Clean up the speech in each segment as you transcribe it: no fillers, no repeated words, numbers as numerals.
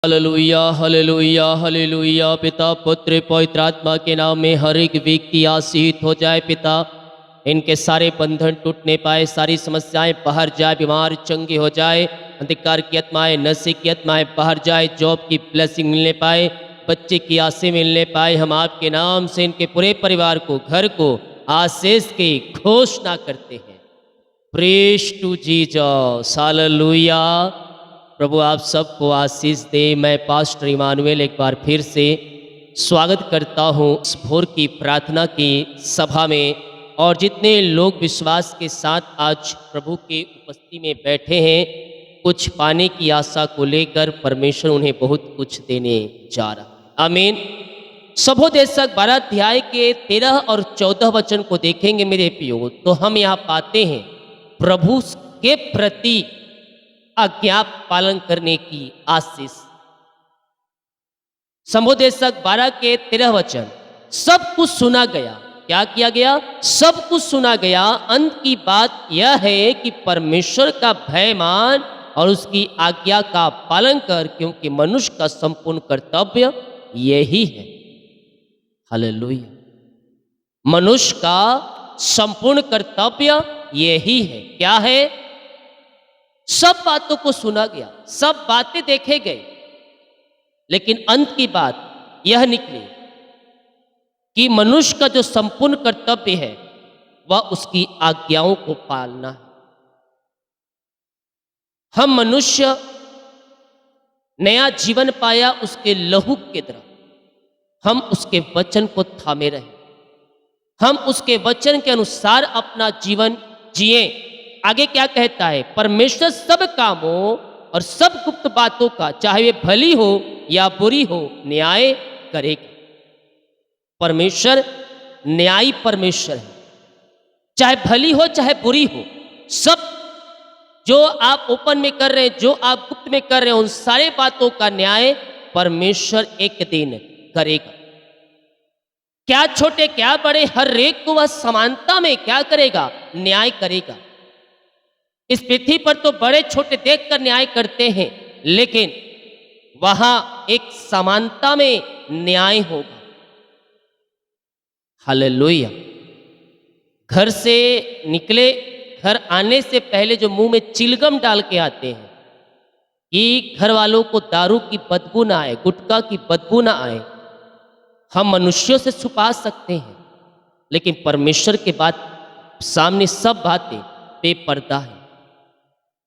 Hallelujah hallelujah hallelujah. पिता पुत्र पवित्र आत्मा के नाम में हर एक व्यक्ति आशीषित हो जाए। पिता इनके सारे बंधन टूटने पाए, सारी समस्याएं बाहर जाए, बीमार चंगे हो जाए, अंधकार की आत्माएं, नशे की आत्माएं बाहर जाए, जॉब की ब्लेसिंग मिलने पाए, बच्चे की आशीष मिलने पाए। हम आपके नाम से इनके पूरे परिवार को, घर को आशीष की घोषणा करते हैं। Praise to Jesus, hallelujah. प्रभु आप सबको आशीष दे। मैं पास्टर इमानुएल एक बार फिर से स्वागत करता हूँ इस भोर की प्रार्थना की सभा में। और जितने लोग विश्वास के साथ आज प्रभु की उपस्थिति में बैठे हैं, कुछ पाने की आशा को लेकर परमेश्वर उन्हें बहुत कुछ देने जा रहा। आमीन। सबोदेशक 12 अध्याय के 13 और 14 वचन को देखेंगे मेरे प्रियो, तो हम यहाँ पाते हैं प्रभु के प्रति आज्ञा पालन करने की आशीष। सबोदेशक 12 के 13 वचन, सब कुछ सुना गया। क्या किया गया? सब कुछ सुना गया। अंत की बात यह है कि परमेश्वर का भय मान और उसकी आज्ञा का पालन कर, क्योंकि मनुष्य का संपूर्ण कर्तव्य यही है। हालेलुया। मनुष्य का संपूर्ण कर्तव्य यही है। क्या है? सब बातों को सुना गया, सब बातें देखे गए, लेकिन अंत की बात यह निकली कि मनुष्य का जो संपूर्ण कर्तव्य है वह उसकी आज्ञाओं को पालना है। हम मनुष्य नया जीवन पाया उसके लहू के द्वारा। हम उसके वचन को थामे रहे, हम उसके वचन के अनुसार अपना जीवन जिए। आगे क्या कहता है? परमेश्वर सब कामों और सब गुप्त बातों का, चाहे वे भली हो या बुरी हो, न्याय करेगा। परमेश्वर न्यायी परमेश्वर है, चाहे भली हो चाहे बुरी हो। सब जो आप ओपन में कर रहे हैं, जो आप गुप्त में कर रहे हैं, उन सारे बातों का न्याय परमेश्वर एक दिन करेगा। क्या छोटे क्या बड़े, हर एक को वह समानता में क्या करेगा? न्याय करेगा। इस पृथ्वी पर तो बड़े छोटे देखकर न्याय करते हैं, लेकिन वहां एक समानता में न्याय होगा। हालेलुया। घर से निकले, घर आने से पहले जो मुंह में चिलगम डाल के आते हैं कि घर वालों को दारू की बदबू ना आए, गुटखा की बदबू ना आए, हम मनुष्यों से छुपा सकते हैं, लेकिन परमेश्वर के बाद सामने सब बातें बेपर्दा है।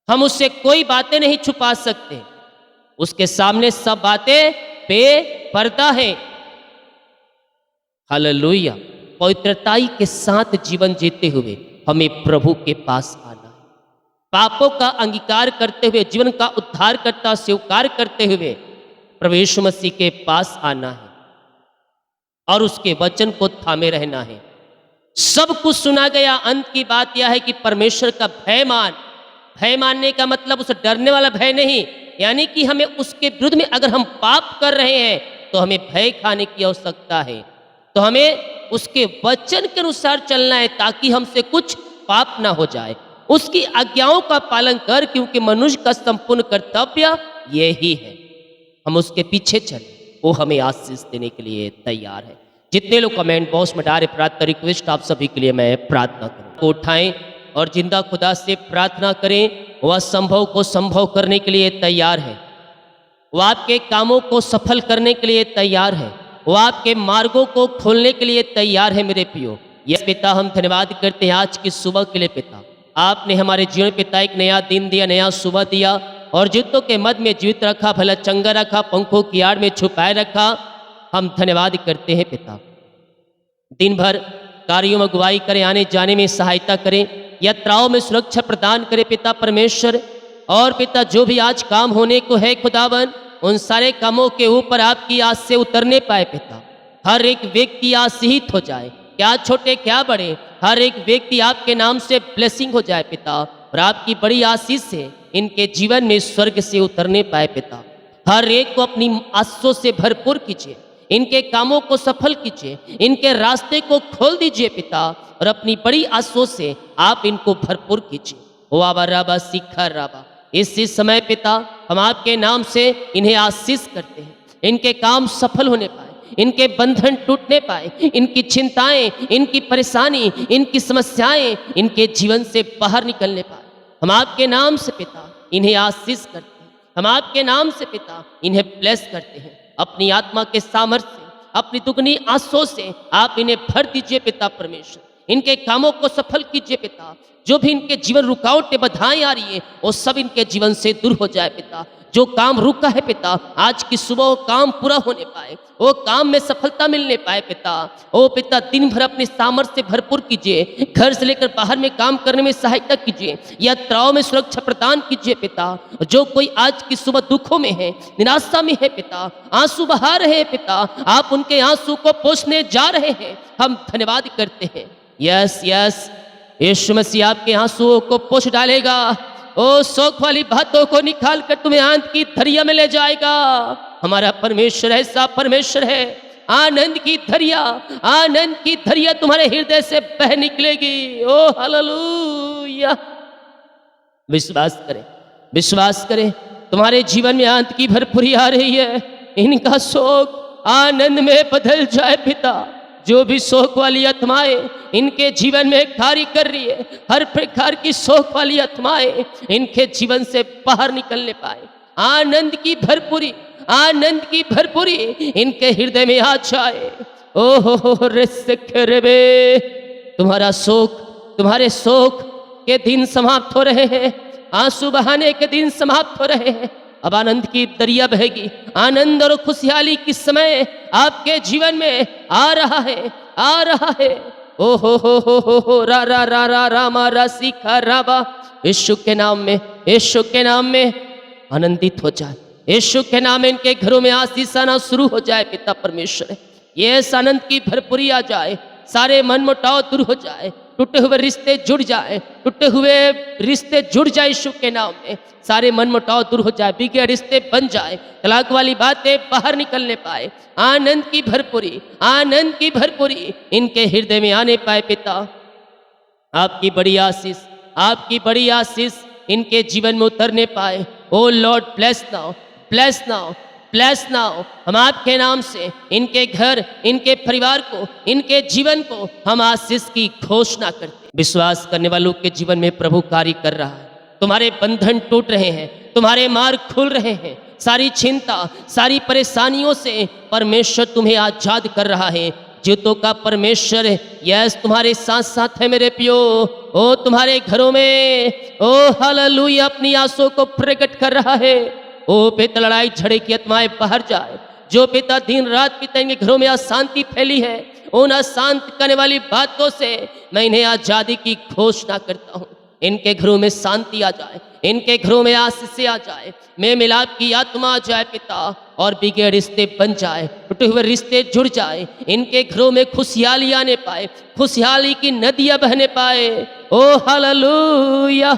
हम उससे कोई बातें नहीं छुपा सकते, उसके सामने सब बातें बेपर्दा है। हालेलुया। पवित्रताई के साथ जीवन जीते हुए हमें प्रभु के पास आना है। पापों का अंगीकार करते हुए, जीवन का उद्धार करता स्वीकार करते हुए प्रभु यीशु मसीह के पास आना है और उसके वचन को थामे रहना है। सब कुछ सुना गया। अंत की बात यह है कि परमेश्वर का भय मान। भय मानने का मतलब उसे डरने वाला भय नहीं, यानी कि हमें उसके विरुद्ध में अगर हम पाप कर रहे हैं तो हमें भय खाने की आवश्यकता है। तो हमें उसके वचन के अनुसार चलना है ताकि हमसे कुछ पाप ना हो जाए। उसकी आज्ञाओं का पालन कर, क्योंकि मनुष्य का संपूर्ण कर्तव्य यही है। हम उसके पीछे चले, वो हमें आशीष देने के लिए तैयार है। जितने लोग कमेंट बॉक्स में डाले प्रार्थना रिक्वेस्ट, आप सभी के लिए मैं प्रार्थना करूँ को उठाएं और जिंदा खुदा से प्रार्थना करें। वह संभव को संभव करने के लिए तैयार है, वह आपके कामों को सफल करने के लिए तैयार है, वह आपके मार्गों को खोलने के लिए तैयार है। मेरे प्रियो, यस पिता, हम धन्यवाद करते हैं आज की सुबह के लिए। पिता, आपने हमारे जीवन पिता एक नया दिन दिया, नया सुबह दिया और जितों के मध्य में जीवित रखा, भला चंगा रखा, पंखों की आड़ में छुपाए रखा। हम धन्यवाद करते हैं पिता। दिन भर कार्यों में अगुवाई करें, आने जाने में सहायता करें, यात्राओं में सुरक्षा प्रदान करे पिता परमेश्वर। और पिता, जो भी आज काम होने को है खुदावन, उन सारे कामों के ऊपर आपकी आस से उतरने पाए पिता। हर एक व्यक्ति आशीषित हो जाए, क्या छोटे क्या बड़े, हर एक व्यक्ति आपके नाम से ब्लेसिंग हो जाए पिता। और आपकी बड़ी आशीष से इनके जीवन में स्वर्ग से उतरने पाए पिता। हर एक को अपनी आशीषों से भरपूर कीजिए, इनके कामों को सफल कीजिए, इनके रास्ते को खोल दीजिए पिता। और अपनी बड़ी आशीषों से आप इनको भरपूर कीजिए। ओ आबा राबा सीखा राबा, इसी समय पिता हम आपके नाम से इन्हें आशीष करते हैं, इनके काम सफल होने पाए, इनके बंधन टूटने पाए, इनकी चिंताएं, इनकी परेशानी, इनकी समस्याएं इनके जीवन से बाहर निकलने पाए। हम आपके नाम से पिता इन्हें आशीष करते हैं, हम आपके नाम से पिता इन्हें ब्लेस करते हैं। अपनी आत्मा के सामर्थ्य से, अपनी दुगनी आंसुओं से आप इन्हें भर दीजिए पिता परमेश्वर। इनके कामों को सफल कीजिए पिता। जो भी इनके जीवन रुकावटें बाधाएं आ रही है वो सब इनके जीवन से दूर हो जाए पिता। जो काम रुका है पिता, आज की सुबह वो काम पूरा होने पाए, वो काम में सफलता मिलने पाए पिता। ओ पिता, दिन भर अपने सामर्थ्य से भरपूर कीजिए, घर से लेकर बाहर में काम करने में सहायता कीजिए, यात्राओं में सुरक्षा प्रदान कीजिए पिता। जो कोई आज की सुबह दुखों में है, निराशा में है पिता, आंसू बहा रहे हैं पिता, आप उनके आंसू को पोंछने जा रहे हैं। हम धन्यवाद करते हैं। यस यस, यीशु मसीह आपके आंसुओं को पोंछ डालेगा। ओ शोक वाली बातों को निकाल कर तुम्हें आनंद की दरिया में ले जाएगा। हमारा परमेश्वर ऐसा परमेश्वर है, आनंद की दरिया, आनंद की दरिया तुम्हारे हृदय से बह निकलेगी। ओ हालेलुया। विश्वास करें, विश्वास करें, तुम्हारे जीवन में आनंद की भरपूरी आ रही है। इनका शोक आनंद में बदल जाए पिता। जो भी शोक वाली आत्माएं इनके जीवन में कार्य कर रही है, हर प्रकार की शोक वाली आत्माएं इनके जीवन से बाहर निकलने पाए। आनंद की भरपूरी, आनंद की भरपूरी इनके हृदय में आ जाए। ओहो रे, तुम्हारा शोक, तुम्हारे शोक के दिन समाप्त हो रहे हैं, आंसू बहाने के दिन समाप्त हो रहे हैं। अब आनंद की दरिया बहेगी। आनंद और खुशहाली की समय आपके जीवन में आ रहा है, आ रहा है। ओ हो रा रा रा रा रामा रा सीखा राबा। यीशु के नाम में, यीशु के नाम में आनंदित हो जाए। यीशु के नाम में इनके घरों में आशीष आना शुरू हो जाए पिता परमेश्वर। ये आनंद की भरपूरी आ जाए, सारे मन मुटाव दूर हो जाए, टूटे हुए रिश्ते जुड़ जाए, टूटे हुए रिश्ते जुड़ जाए यीशु के नाम में। सारे मन मुटाव दूर हो जाए, बिगड़े रिश्ते बन जाए, तलाक वाली बातें बाहर निकलने पाए। आनंद की भरपूरी, आनंद की भरपूरी इनके हृदय में आने पाए पिता। आपकी बड़ी आशीष, आपकी बड़ी आशीष इनके जीवन में उतरने पाए। Oh lord bless now, bless now, bless now. हम आपके नाम से इनके घर, इनके परिवार को, इनके जीवन को हम आशीष की घोषणा करते। विश्वास करने वालों के जीवन में प्रभु कार्य कर रहा है। तुम्हारे बंधन टूट रहे हैं, तुम्हारे मार्ग खुल रहे हैं। सारी चिंता, सारी परेशानियों से परमेश्वर तुम्हें आजाद कर रहा है। जीतों का परमेश्वर यस तुम्हारे साथ साथ है मेरे प्रियो। ओ तुम्हारे घरों में ओ हालेलुया अपनी आंसुओं को प्रकट कर रहा है। ओ पिता, लड़ाई झड़े की आत्माएं बाहर जाए। जो पिता दिन रात पिता इनके घरों में अशांति फैली है, उन अशांत करने वाली बातों से मैं इन्हें आजादी की घोषणा करता हूँ। इनके घरों में शांति आ जाए, इनके घरों में आशीष आ जाए, में मिलाप की आत्मा आ जाए पिता, और बिगड़े रिश्ते बन जाए, टूटे हुए रिश्ते जुड़ जाए। इनके घरों में खुशहाली आने पाए, खुशहाली की नदियां बहने पाए। ओ हालेलुया।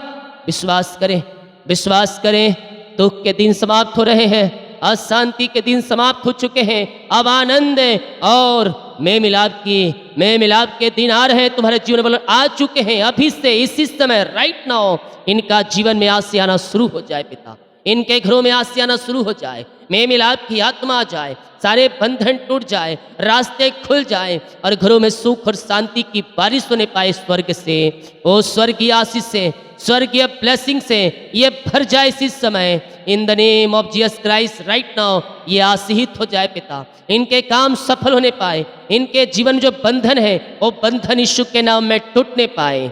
विश्वास करें, विश्वास करें। दुख के दिन समाप्त हो रहे हैं, अशांति के दिन समाप्त हो चुके हैं। अब आनंद और में मिलाप के दिन आ रहे हैं तुम्हारे जीवन में, आ चुके हैं। अभी से इसी समय राइट नाउ इनका जीवन में आशीष आना शुरू हो जाए पिता। इनके घरों में आशीष आना शुरू हो जाए, में मिलाप की आत्मा आ जाए, सारे बंधन टूट जाए, रास्ते खुल जाए और घरों में सुख और शांति की बारिश होने पाए स्वर्ग से। ओ स्वर्गीय आशीष से, स्वर्गीय ब्लेसिंग से ये भर जाए इसी समय। In the name of Jesus Christ right now ये आशीषित हो जाए पिता। इनके काम सफल होने पाए, इनके जीवन जो बंधन है वो बंधन यीशु के नाम में टूटने पाए।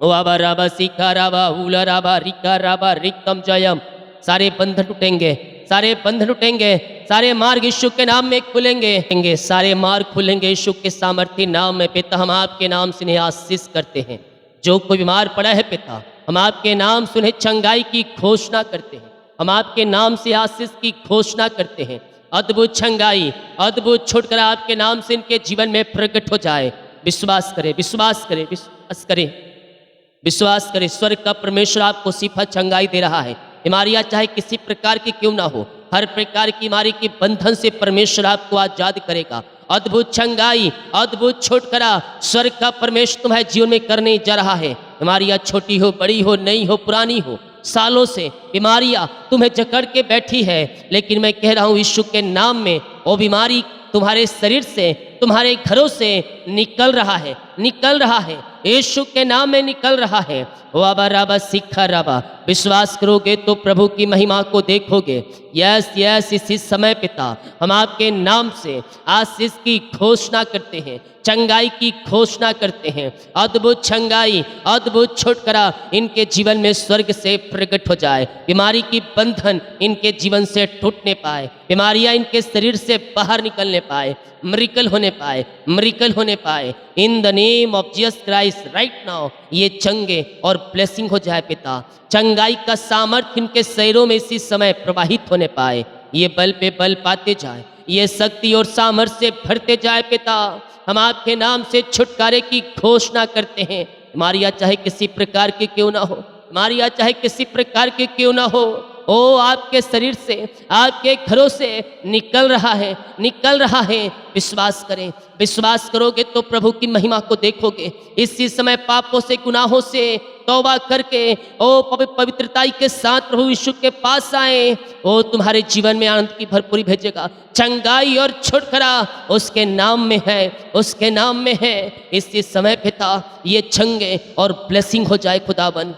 ओ आबा राबा सीखा राबा उला राबा रिका राबा रिकम जयम। सारे बंधन टूटेंगे, सारे बंधन टूटेंगे, सारे मार्ग यीशु के नाम में खुलेंगे, सारे मार्ग खुलेंगे यीशु के सामर्थ्य नाम में पिता। हम आपके नाम से इन्हें आशीष करते हैं। जो कोई बीमार पड़ा है पिता, हम आपके नाम से उन्हें चंगाई की घोषणा करते हैं। हम आपके नाम से आशीष की घोषणा करते हैं। अद्भुत चंगाई, अद्भुत छुटकारा आपके नाम से इनके जीवन में प्रकट हो जाए। विश्वास करें, विश्वास करें, विश्वास करें, विश्वास करें। स्वर्ग का परमेश्वर आपको सिफा चंगाई दे रहा है। बीमारियां चाहे किसी प्रकार की क्यों ना हो, हर प्रकार की बीमारी के बंधन से परमेश्वर आपको आजाद करेगा। अद्भुत चंगाई, अद्भुत छुटकारा स्वर्ग का परमेश्वर तुम्हारे जीवन में करने जा रहा है। बीमारियां छोटी हो, बड़ी हो, नई हो, पुरानी हो, सालों से बीमारियां तुम्हें जकड़ के बैठी है, लेकिन मैं कह रहा हूं यीशु के नाम में वो बीमारी तुम्हारे शरीर से, तुम्हारे घरों से निकल रहा है, निकल रहा है, यीशु के नाम में निकल रहा है। वाबा राबा सिखा राबा, विश्वास करोगे तो प्रभु की महिमा को देखोगे। यस यस, इसी समय पिता हम आपके नाम से आशीष की घोषणा करते हैं, चंगाई की घोषणा करते हैं। अद्भुत चंगाई, अद्भुत छुटकारा इनके जीवन में स्वर्ग से प्रकट हो जाए। बीमारी की बंधन इनके जीवन से टूटने पाए, बीमारियां इनके शरीर से बाहर निकलने पाए, मिरेकल होने पाए, मिरेकल होने पाए। In the name of Jesus Christ right now ये चंगे और ब्लेसिंग हो जाए पिता। चंगाई का सामर्थ्य इनके शरीरों में इसी समय प्रवाहित होने पाए। ये बल पे बल पाते जाए, ये शक्ति और सामर्थ्य से भरते जाए पिता। हम आपके नाम से छुटकारे की घोषणा करते हैं। बीमारियां चाहे किसी प्रकार की क्यों ना हो, बीमारियां चाहे किसी प्रकार की क्यों ना हो, ओ आपके शरीर से, आपके घरों से निकल रहा है, निकल रहा है। विश्वास करें, विश्वास करोगे तो प्रभु की महिमा को देखोगे। इसी समय पापों से, गुनाहों से तौबा करके ओ पवित्रताई के साथ प्रभु यीशु के पास आए, वो तुम्हारे जीवन में आनंद की भरपूरी भेजेगा। चंगाई और छुटकारा उसके नाम में है, उसके नाम में है। इसी समय पिता ये चंगे और ब्लेसिंग हो जाए खुदाबंद।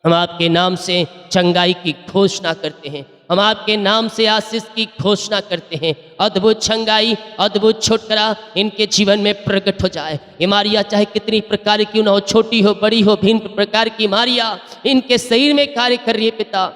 हम आपके नाम से चंगाई की घोषणा करते हैं, हम आपके नाम से आशीष की घोषणा करते हैं। अद्भुत चंगाई, अद्भुत छुटकारा इनके जीवन में प्रकट हो जाए। बीमारियां चाहे कितनी प्रकार की न हो, छोटी हो बड़ी हो, भिन्न प्रकार की बीमारियां इनके शरीर में कार्य कर रही है पिता।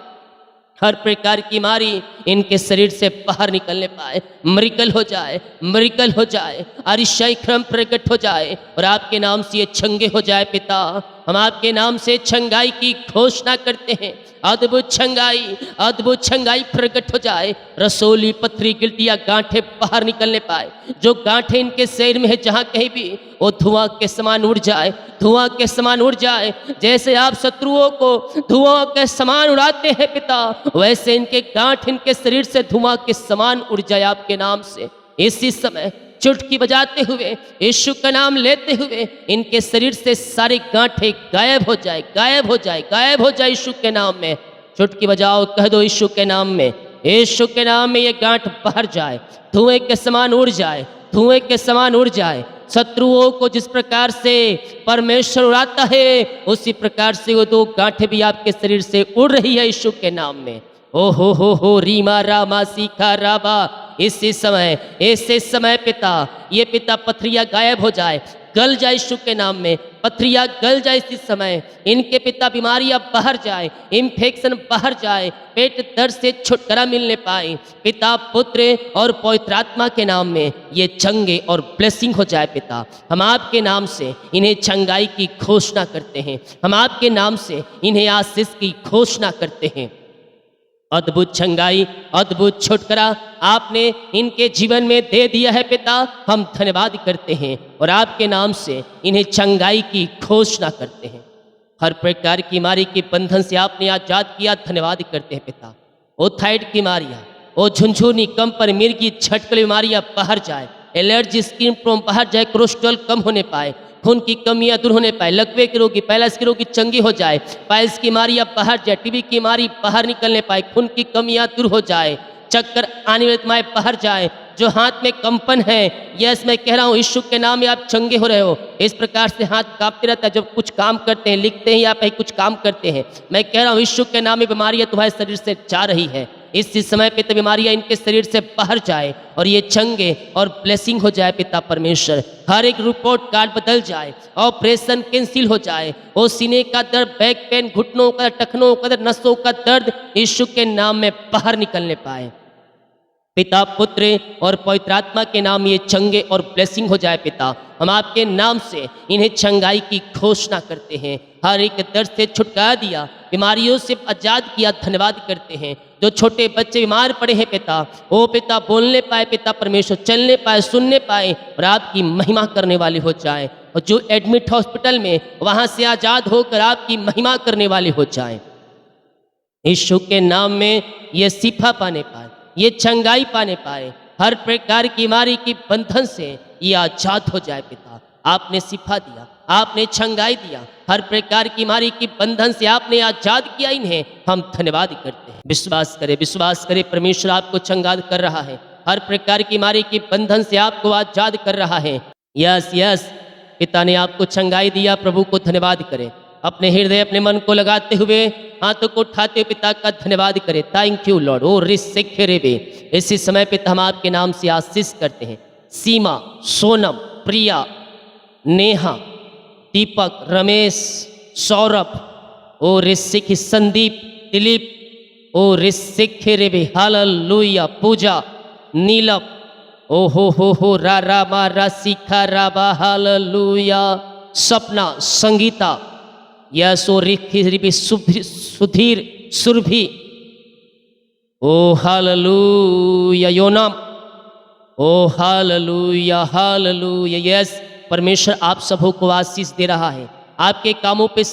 हर प्रकार की बीमारी इनके शरीर से बाहर निकलने पाए, मिरेकल हो जाए, मिरेकल हो जाए, अरिशाई क्रम प्रकट हो जाए और आपके नाम से ये चंगे हो जाए पिता। हम आपके नाम से चंगाई की घोषणा करते हैं। अद्भुत चंगाई, अद्भुत चंगाई प्रकट हो जाए। रसोली, पथरी, गिल्टियां, गांठें बाहर निकलने पाए। जो गांठें इनके शरीर में है जहां कहीं भी, वो धुआं के समान उड़ जाए, धुआं के समान उड़ जाए। जैसे आप शत्रुओं को धुआं के समान उड़ाते हैं पिता, वैसे इनके गांठ इनके शरीर से धुआं के समान उड़ जाए आपके नाम से। इसी समय चुटकी बजाते हुए, यीशु का नाम लेते हुए इनके शरीर से सारे गांठें गायब हो जाए, गायब हो जाए, गायब हो जाए यीशु के नाम में। चुटकी बजाओ, कह दो यीशु के नाम में, यीशु के नाम में ये गांठ बाहर जाए, धुएं के समान उड़ जाए, धुएं के समान उड़ जाए। शत्रुओं को जिस प्रकार से परमेश्वर उड़ाता है, उसी प्रकार से वो दो गांठें भी आपके शरीर से उड़ रही है यीशु के नाम में। ओ हो रीमा रामा सीखा राबा। इसी समय, ऐसे समय पिता, ये पिता पथरियां गायब हो जाए, गल जाए यीशु के नाम में, पथरियां गल जाए इसी समय। इनके पिता बीमारियां बाहर जाए, इन्फेक्शन बाहर जाए, पेट दर्द से छुटकारा मिलने पाए। पिता, पुत्र और पवित्र आत्मा के नाम में ये चंगे और ब्लेसिंग हो जाए पिता। हम आपके नाम से इन्हें चंगाई की घोषणा करते हैं, हम आपके नाम से इन्हें आशीष की घोषणा करते हैं। अद्भुत चंगाई, अद्भुत छुटकारा आपने इनके जीवन में दे दिया है पिता। हम धन्यवाद करते हैं और आपके नाम से इन्हें चंगाई की घोषणा करते हैं। हर प्रकार की बीमारी के बंधन से आपने आजाद किया, धन्यवाद करते हैं पिता। ओ थायराइड की बीमारियाँ, ओ झुंझुनी, कंपर, मिर्गी, झटकल बीमारियाँ बाहर जाए, एलर्जी, स्किन प्रॉब्लम बाहर जाए, कोलेस्ट्रॉल कम होने पाए, खून की कमियां दूर होने पाए, लकवे के रोगी, पैलास के रोगी चंगी हो जाए, पाइल्स की बीमारियां बाहर जाए, टीबी की बीमारी बाहर निकलने पाए, खून की कमियां दूर हो जाए, चक्कर आने वाली बीमारी बाहर जाए, जो हाथ में कंपन है, यस मैं कह रहा हूँ यीशु के नाम में आप चंगे हो रहे हो। इस प्रकार से हाथ कांपते रहता है जब कुछ काम करते हैं, लिखते हैं या कहीं कुछ काम करते हैं, मैं कह रहा हूँ यीशु के नाम में बीमारियां तुम्हारे शरीर से जा रही है। इस समय पे तो बीमारियां इनके शरीर से बाहर जाए और ये चंगे और ब्लेसिंग हो जाए पिता परमेश्वर। हर एक रिपोर्ट कार्ड बदल जाए, ऑपरेशन कैंसिल हो जाए, वो सीने का दर्द, बैक पेन, घुटनों का, टखनों का दर्द, नसों का दर्द यीशु के नाम में बाहर निकलने पाए। पिता, पुत्र और पवित्र आत्मा के नाम ये चंगे और ब्लेसिंग हो जाए पिता। हम आपके नाम से इन्हें चंगाई की घोषणा करते हैं। हर एक दर्द से छुटकारा दिया, बीमारियों से आजाद किया, धन्यवाद करते हैं। जो छोटे बच्चे बीमार पड़े हैं पिता, वो पिता बोलने पाए पिता परमेश्वर, चलने पाए, सुनने पाए और आपकी महिमा करने वाले हो जाए। और जो एडमिट हॉस्पिटल में, वहाँ से आजाद होकर आपकी महिमा करने वाले हो जाए। यीशु के नाम में ये शिफा पाने पाए, ये चंगाई पाने पाए, हर प्रकार की बीमारी की बंधन से ये आजाद हो जाए पिता। आपने शिफा दिया, आपने छंगाई दिया, हर प्रकार की मारी की बंधन से आपने आजाद किया इन्हें, हम धन्यवाद करते हैं। विश्वास करे परमेश्वर आपको छंगाद कर रहा है, हर प्रकार की मारी की बंधन से आपको आजाद कर रहा है। यस यस, पिता ने आपको छंगाई दिया, प्रभु को धन्यवाद करें। अपने हृदय अपने मन को लगाते हुए हाथों को उठाते हुए पिता का धन्यवाद करें। Thank you lord. ओ रिसिखे रेबे, इसी समय पिता हम आपके नाम से आशीष करते हैं। सीमा, सोनम, प्रिया, नेहा, दीपक, रमेश, सौरभ, ओ ऋषिक, संदीप, दिलीप, ओ ऋषिक रेबे, हालेलुया, पूजा, नीलम, ओ हो रा रा मा रा सीखा रा बा, हालेलुया, सपना, संगीता, यस, ओ रिखी रिबी, सुधीर, सुरभि, ओ हालेलुया, योनाम, ओ हालेलुया हालेलुया। यस, परमेश्वर आप सबों को आशीष दे रहा है, आपके कामों पे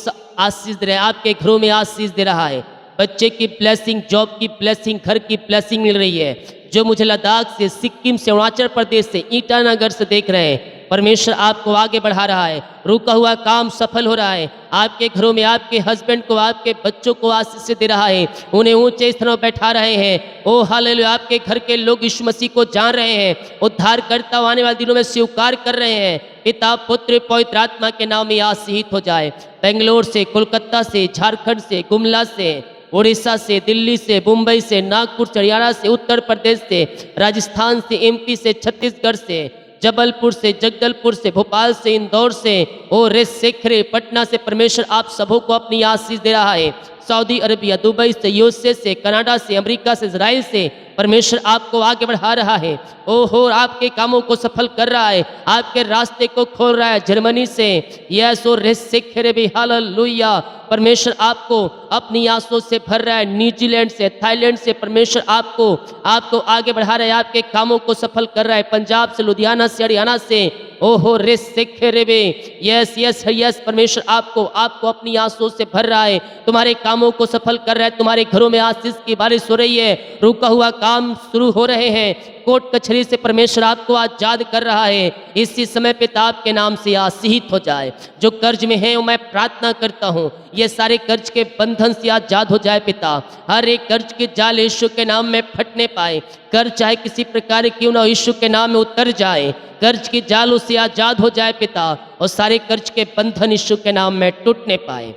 आशीष दे रहा है, आपके घरों में आशीष दे रहा है। बच्चे की ब्लेसिंग, जॉब की ब्लेसिंग, घर की ब्लेसिंग मिल रही है। जो मुझे लद्दाख से, सिक्किम से, अरुणाचल प्रदेश से, ईटानगर से देख रहे हैं, परमेश्वर आपको आगे बढ़ा रहा है। रुका हुआ काम सफल हो रहा है। आपके घरों में आपके हस्बैंड को, आपके बच्चों को आशीष दे रहा है, उन्हें ऊंचे स्थानों पर बैठा रहे हैं। ओ हालेलुया, आपके घर के लोग यीशु मसीह को जान रहे हैं, उद्धार करता आने वाले दिनों में स्वीकार कर रहे हैं। पिता, पुत्र, पवित्र आत्मा के नाम में आशीषित हो जाए। बेंगलोर से, कोलकाता से, झारखंड से, गुमला से, उड़ीसा से, दिल्ली से, मुंबई से, नागपुर से, हरियाणा से, उत्तर प्रदेश से, राजस्थान से, एमपी से, छत्तीसगढ़ से, जबलपुर से, जगदलपुर से, भोपाल से, इंदौर से, और रेसेखरे, पटना से परमेश्वर आप सबों को अपनी आशीष दे रहा है। सऊदी अरबिया, दुबई से, यूएसए से, कनाडा से, अमेरिका से, इजराइल से परमेश्वर आपको आगे बढ़ा रहा है। ओहो, आपके कामों को सफल कर रहा है, आपके रास्ते को खोल रहा है। जर्मनी से, यस, और रेसेखरे भी, हालेलुया, परमेश्वर आपको अपनी आंसुओं से भर रहा है। न्यूजीलैंड से, थाईलैंड से परमेश्वर आपको आगे बढ़ा रहा है, आपके कामों को सफल कर रहा है। पंजाब से, लुधियाना से, हरियाणा से, ओहो रेसेखरे, यस यस यस, परमेश्वर आपको अपनी आंसुओं से भर रहा है, तुम्हारे कामों को सफल कर रहा है। तुम्हारे घरों में आशीष की बारिश हो रही है, रुका हुआ काम शुरू हो रहे हैं। कोर्ट कचहरी से परमेश्वर आपको आजाद कर रहा है। इसी समय पिता आपके नाम से आशीषित हो जाए। जो कर्ज में है, मैं प्रार्थना करता हूँ, ये सारे कर्ज के बंधन से आजाद हो जाए। पिता, हर एक कर्ज के जाल यीशु के नाम में फटने पाए। कर्ज चाहे किसी प्रकार क्यों ना, यीशु के नाम में उतर जाए। कर्ज की जालों से आजाद हो जाए पिता, और सारे कर्ज के बंधन यीशु के नाम में टूटने पाए।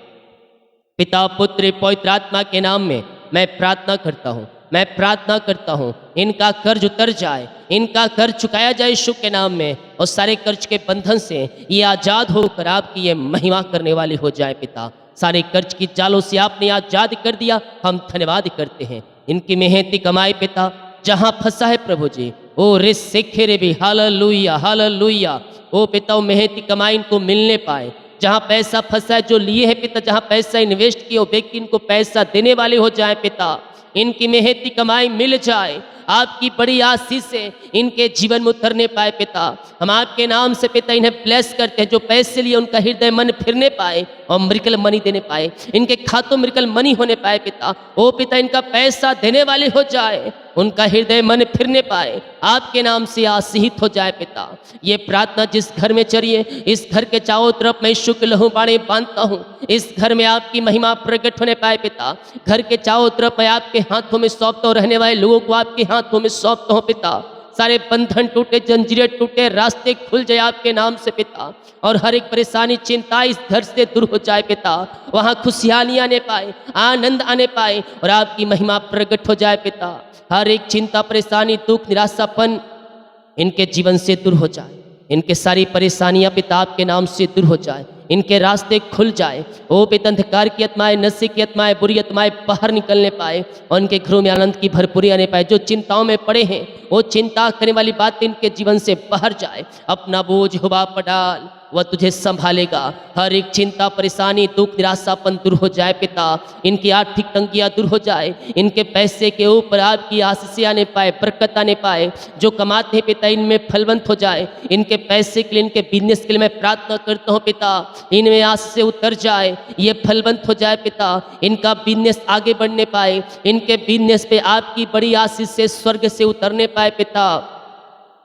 पिता, पुत्र, पवित्र आत्मा के नाम में मैं प्रार्थना करता हूँ, मैं प्रार्थना करता हूँ, इनका कर्ज उतर जाए, इनका कर्ज चुकाया जाए यीशु के नाम में, और सारे कर्ज के बंधन से ये आजाद होकर आपकी ये महिमा करने वाली हो जाए। पिता, सारे कर्ज की जालों से आपने आजाद कर दिया, हम धन्यवाद करते हैं। इनकी मेहनती कमाई पिता जहाँ फंसा है प्रभु जी, ओ रिसेखरे भी, हालेलुया हालेलुया, ओ पिता, वो मेहनती कमाई इनको मिलने पाए। जहाँ पैसा फंसा है, जो लिए है पिता, जहाँ पैसा इन्वेस्ट किया, वो व्यक्ति इनको पैसा देने वाले हो जाए। पिता, इनकी मेहनती कमाई मिल जाए, आपकी बड़ी आशीष से इनके जीवन में उतरने पाए। पिता, हम आपके नाम से पिता इन्हें ब्लेस करते हैं। जो पैसे लिए उनका हृदय मन फिरने पाए और मिरेकल मनी देने पाए, इनके खातों में मिरेकल मनी होने पाए। पिता, ओ पिता, इनका पैसा देने वाले हो जाए, उनका हृदय मन फिरने पाए, आपके नाम से आशीषित हो जाए। पिता, ये प्रार्थना जिस घर में चलिए, इस घर के चारों तरफ मैं यीशु के लहू बाणे बांधता हूँ, इस घर में आपकी महिमा प्रकट होने पाए। पिता, घर के चारों तरफ मैं आपके हाथों में सौंपता हूँ, रहने वाले लोगों को आपके हाथों में सौंपता हूँ। पिता, सारे बंधन टूटे, जंजीरें टूटे, रास्ते खुल जाए आपके नाम से। पिता, और हर एक परेशानी, चिंता इस घर से दूर हो जाए। पिता, वहाँ खुशहाली आने पाए, आनंद आने पाए, और आपकी महिमा प्रकट हो जाए। पिता, हर एक चिंता, परेशानी, दुख, निराशापन इनके जीवन से दूर हो जाए। इनके सारी परेशानियां पिता आपके नाम से दूर हो जाए, इनके रास्ते खुल जाए। ओ पिता, अंधकार की आत्माएं, नशे की आत्माएं, बुरी आत्माएं बाहर निकलने पाए, और उनके घरों में आनंद की भरपूरी आने पाए। जो चिंताओं में पड़े हैं, वो चिंता करने वाली बात इनके जीवन से बाहर जाए। अपना बोझ हुआ पर डाल, वह तुझे संभालेगा। हर एक चिंता, परेशानी, दुख, निराशापन दूर हो जाए। पिता, इनकी आर्थिक तंगियां दूर हो जाए, इनके पैसे के ऊपर आपकी आशीष आने पाए, बरकत आने पाए। जो कमाते हैं पिता, इनमें फलवंत हो जाए। इनके पैसे के लिए, इनके बिजनेस के लिए मैं प्रार्थना करता हूँ पिता, इनमें आशीष से उतर जाए, ये फलवंत हो जाए। पिता, इनका बिजनेस आगे बढ़ने पाए, इनके बिजनेस पे आपकी बड़ी आशीष से स्वर्ग से उतरने पाए। पिता,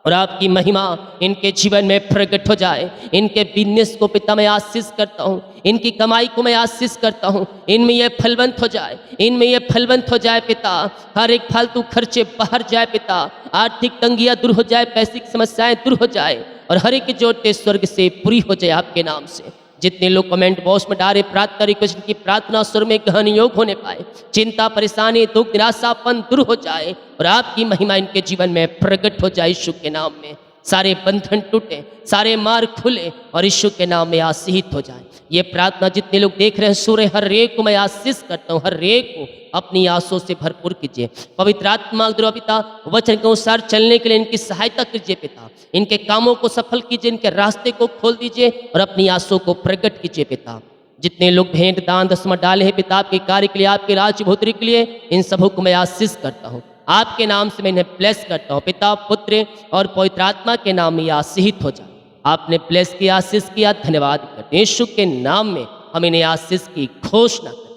और आपकी महिमा इनके जीवन में प्रकट हो जाए। इनके बिजनेस को पिता मैं आशीष करता हूँ, इनकी कमाई को मैं आशीष करता हूँ, इनमें ये फलवंत हो जाए, इनमें ये फलवंत हो जाए पिता। हर एक फालतू खर्चे बाहर जाए पिता, आर्थिक तंगियाँ दूर हो जाए, पैसे की समस्याएं दूर हो जाए और हर एक जोड़ते स्वर्ग से पूरी हो जाए आपके नाम से। जितने लोग कमेंट बॉक्स में डाले प्रार्थना रिक्वेस्ट की प्रार्थना स्वर में गहन योग होने पाए, चिंता परेशानी दुख निराशापन दूर हो जाए और आपकी महिमा इनके जीवन में प्रकट हो जाए यीशु के नाम में। सारे बंधन टूटे, सारे मार्ग खुले और यीशु के नाम में आशीषित हो जाए। ये प्रार्थना जितने लोग देख रहे हैं सूर्य हर एक को मैं आशीष करता हूँ, हर एक को अपनी आंसू से भरपूर कीजिए। पवित्र आत्मा द्वारा पिता वचन के अनुसार चलने के लिए इनकी सहायता कीजिए पिता, इनके कामों को सफल कीजिए, इनके रास्ते को खोल दीजिए और अपनी आंसू को प्रकट कीजिए पिता। जितने लोग भेंट दान दसवां डाले हैं पिता आपके कार्य के लिए, आपके राज्य भोतरी के लिए, इन सबों को मैं आशीष करता हूँ। आपके नाम से मैं इन्हें ब्लेस करता हूँ पिता पुत्र और पवित्र आत्मा के नाम में आशीषित हो जाए। आपने ब्लेस किया, आशीष किया, धन्यवाद करते हैं यीशु के नाम में हम इन्हें आशीष की घोषणा करते हैं।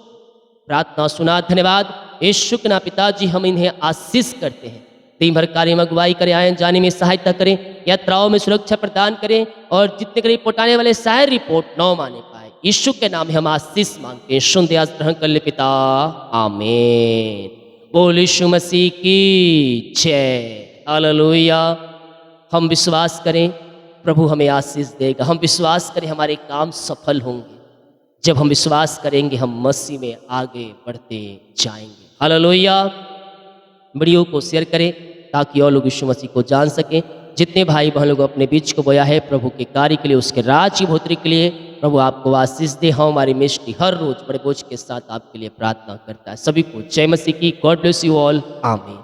प्रार्थना सुना, धन्यवाद यीशु के नाम पिताजी हम इन्हें आशीष करते हैं। दिन भर कार्य में अगुवाई करें, आए जाने में सहायता करें, यात्राओं में सुरक्षा प्रदान करें और जितने करीब रिपोर्ट आने वाले शायद रिपोर्ट न माने पाए। यीशु के नाम में हम आशीष मांगते हैं। सुन दयास ग्रहण कर ले पिता, आमीन। बोल यीशु मसीह की जय, हालेलुया। हम विश्वास करें प्रभु हमें आशीष देगा, हम विश्वास करें हमारे काम सफल होंगे। जब हम विश्वास करेंगे हम मसीह में आगे बढ़ते जाएंगे। हालेलुया। वीडियो को शेयर करें ताकि और लोग यीशु मसीह को जान सकें। जितने भाई बहन लोग अपने बीच को बोया है प्रभु के कार्य के लिए, उसके राज्य भोतरी के लिए, प्रभु आपको आशीष दे। हम हमारी मिस्टी हर रोज बड़े बोझ के साथ आपके लिए प्रार्थना करता है। सभी को जय मसीह की। गॉड ब्लेस यू ऑल, आमीन।